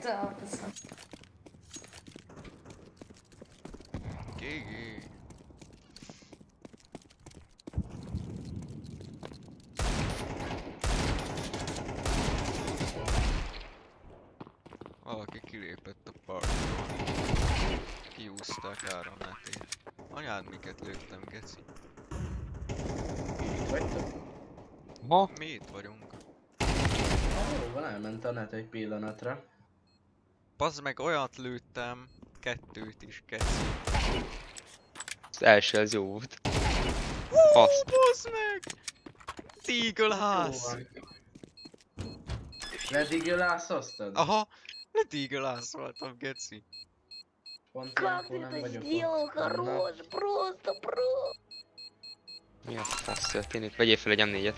Krasza. GG. Valaki kilépett a parkról. Kiúzták áramletét. Anyád miket lőttem, geci. Itt vagytok? Ma? Mi itt vagyunk. Jó, van, elment a net egy pillanatra. Bazd meg, olyat lőttem. Kettőt is, geci. Az első az jó volt. Azt. Bazd meg! Deagle ház! Ledigölászoztad? Aha! Le Deagle ház voltam, geci. Pont Как ilyenkor ты nem это vagyok сделал? ott. Хорош, просто про. Mi a fasz történik? Vegyél fel egy M4-et.